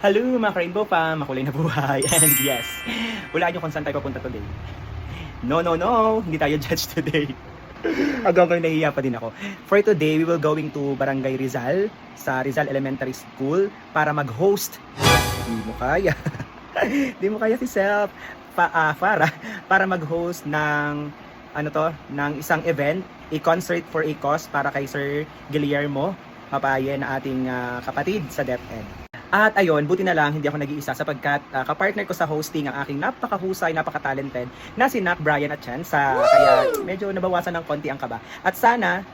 Hello mga ka-Rainbow fam, makulay na buhay. And yes, hulaan nyo kung saan tayo papunta today. No, hindi tayo judge today. Hanggang ngayon nahihiya pa din ako. For today, we will going to Barangay Rizal, sa Rizal Elementary School, para mag-host. Di mo kaya. Di mo kaya si Self. Para mag-host ng, ng isang event, a concert for a cause para kay Sir Guillermo Mapaye na ating kapatid sa DepEd. At ayun, buti na lang hindi ako nag-iisa sapagkat kapartner ko sa hosting ang aking napakahusay, napaka-talented na si Nak Brian Atienza. Kaya medyo nabawasan ng konti ang kaba. At sana,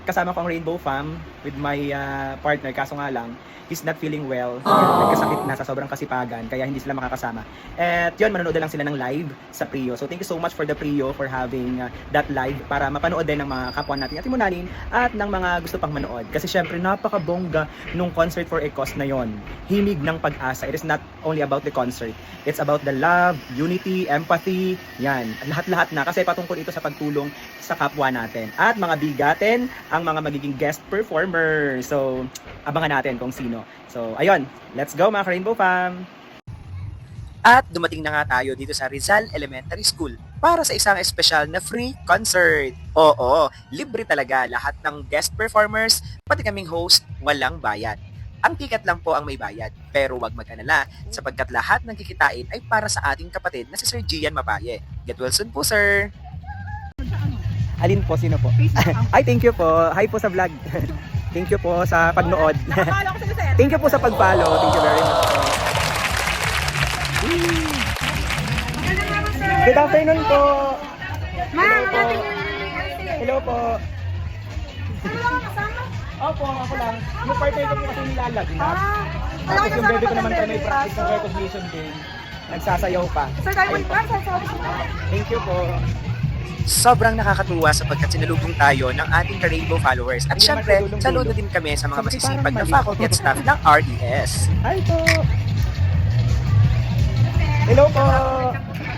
kasama ko ang Rainbow Fam with my partner, kaso nga lang, he's not feeling well. Nagkasakit na sa sobrang kasipagan, kaya hindi sila makakasama. At yun, manonood lang sila ng live sa Prio. So thank you so much for the Prio for having that live para mapanood din ng mga kapwa natin at imunanin at ng mga gusto pang manood. Kasi syempre, napakabongga nung concert for a cause na yon. Himig ng pag-asa. It is not only about the concert. It's about the love, unity, empathy, yan. Lahat-lahat na. Kasi patungkol ito sa pagtulong sa kapwa natin. At mga bigatin, ang mga magiging guest performer. So, abangan natin kung sino. So, ayun. Let's go mga ka-Rainbow fam! At dumating na nga tayo dito sa Rizal Elementary School para sa isang espesyal na free concert. Oo, libre talaga lahat ng guest performers, pati kaming host, walang bayad. Ang ticket lang po ang may bayad, pero wag mag-alala sapagkat lahat ng kikitain ay para sa ating kapatid na si Sir Gian Mapaye. Get well soon po, sir! Alin po? Sino po? Ay, thank you po. Hi po sa vlog. Thank you po sa pagnood. Thank you po sa pag-follow. Thank you very much po. Good afternoon po. Hello po. Hello po. Opo, ako lang. Yung partner ko po kasi nilalagnat. Tapos yung bebe ko naman tayo may practice ng recognition day. Nagsasayaw pa. Thank you po. Sobrang nakakatuwa sapagkat sinalubong tayo ng ating ka-Rainbow followers. At syempre, saludo din kami sa mga masisipag na faculty at staff ng RES. Hi po! Hello po!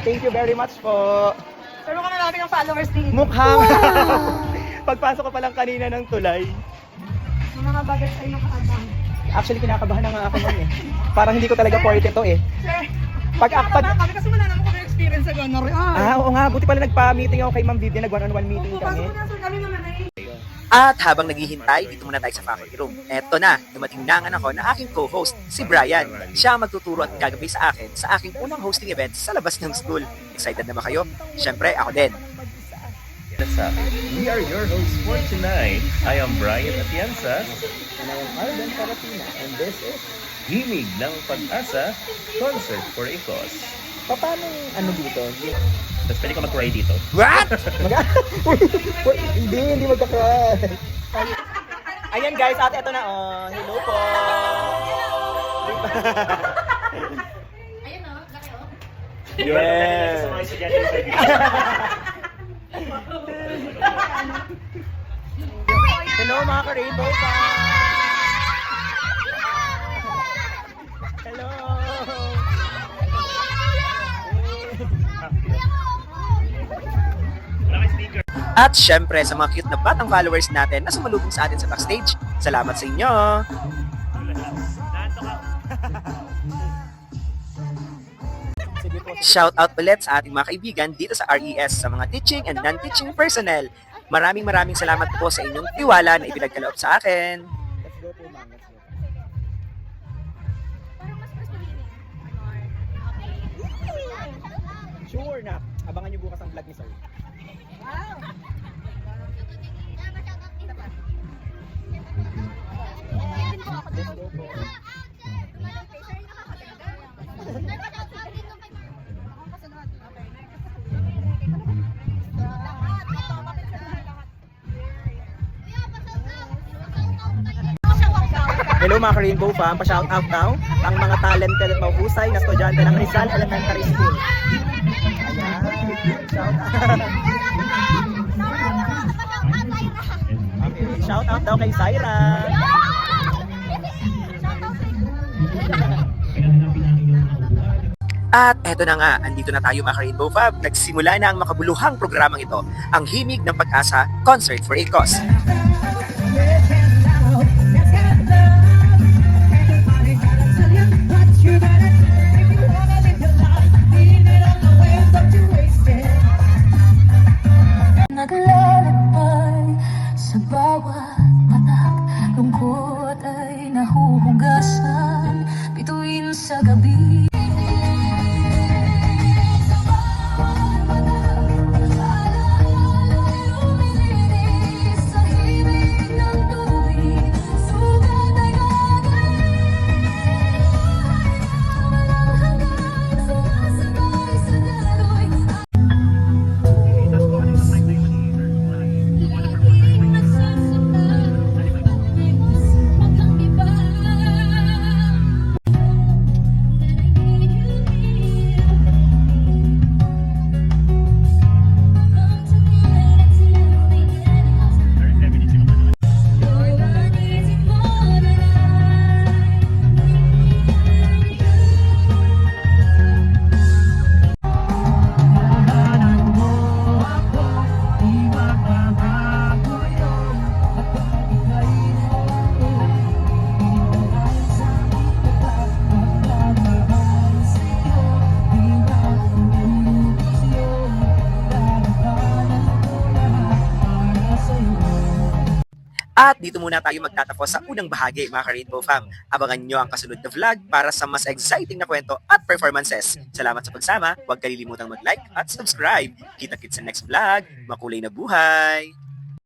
Thank you very much po. Pero kami natin ang followers dito. Mukhang pagpasok ko pa lang kanina ng tulay. Mga bagay ay nakaabang. Actually, kinakabahan na nga ako nun eh. Parang hindi ko talaga forte to eh. Sir, Pag kami kasi wala naman kami experience sa gano'n. oo nga. Buti pala nagpa-meeting ako kay Ma'am Vivian. Nag-one-on-one meeting kami. Pasok na sir, kami naman ay. At habang naghihintay, dito muna tayo sa faculty room. Eto na, dumating na ang anak ko na aking co-host, si Brian. Siya ang magtuturo at gagabay sa akin sa aking unang hosting event sa labas ng school. Excited na ba kayo? Siyempre, ako din. We are your hosts for tonight. I am Brian Atienza. And I am Arden Paratina. And this is... Himig ng Pag-asa, Concert for a Cause. Paano dito? Tapos pwede ka mag-cry dito. What? Hindi magka-cry. Ayan guys, at eto na oh. Hello po. Ayun o, laki o. Yes. Hello mga ka-Rainbow fans. Hello. At syempre, sa mga cute na batang followers natin na sumalubong sa atin sa backstage, salamat sa inyo! Shout out ulit sa ating mga kaibigan dito sa RES, sa mga teaching and non-teaching personnel. Maraming salamat po sa inyong tiwala na ipinagkaloob sa akin. Let's go po ma'am. Let's go. Sure na. Abangan niyo bukas ang vlog ni Sir. Let's go po. Hello mga ka-Rainbow fam, pa-shout out daw ang mga talented at mahusay na estudyante ng Rizal Elementary School. Ayan, shout out. Okay, shout out daw kay Syra. At eto na nga, andito na tayo mga Rainbow Fab. Nagsimula na ang makabuluhang programang ito, ang Himig ng Pag-asa, Concert for a Cause. Let's get loud, let's get loud. Everybody gotta tell you what you At dito muna tayo magtatapos sa unang bahagi, mga ka-Rainbow Fam. Abangan nyo ang kasunod na vlog para sa mas exciting na kwento at performances. Salamat sa pagsama, huwag kalilimutang mag-like at subscribe. Kita-kits sa next vlog. Makulay na buhay!